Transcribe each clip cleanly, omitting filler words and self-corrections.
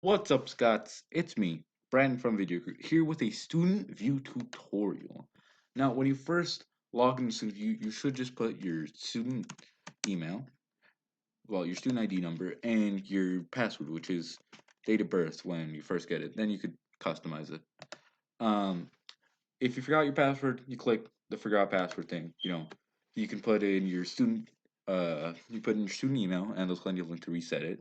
What's up, Scots? It's me, Brandon from Video Crew, here with a StudentVUE tutorial. Now, when you first log into StudentVUE, you should just put your student email, well, your student ID number, and your password, which is date of birth when you first get it. Then you could customize it. Um, if you forgot your password, you click the forgot password thing. You can put in your you put in your student email, and there's plenty of link to reset it.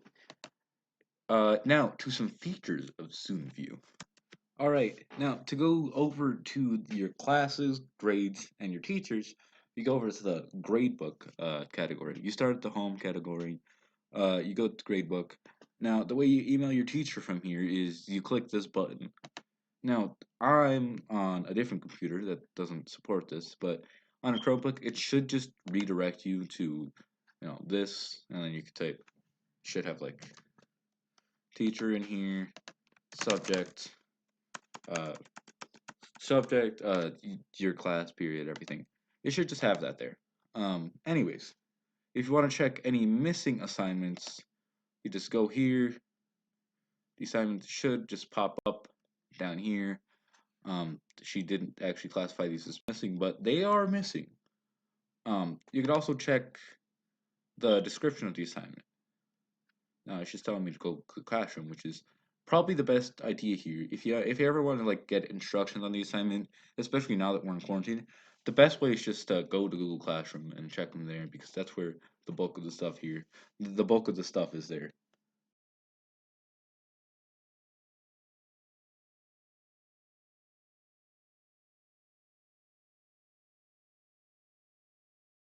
Now to some features of StudentVUE. All right, now to go over to your classes, grades, and your teachers, you go over to the gradebook category. You start at the home category, you go to gradebook. Now, the way you email your teacher from here is you click this button. Now, I'm on a different computer that doesn't support this, but on a Chromebook, it should just redirect you to, this, and then you can type, should have like teacher in here, subject, uh, your class, period, everything. It should just have that there. Anyways, if you want to check any missing assignments, you just go here. The assignments should just pop up down here. She didn't actually classify these as missing, but they are missing. You could also check the description of the assignment. Now it's just telling me to go to Classroom, which is probably the best idea here. If you ever want to like get instructions on the assignment, especially now that we're in quarantine, the best way is just to go to Google Classroom and check them there because that's where the bulk of the stuff is there.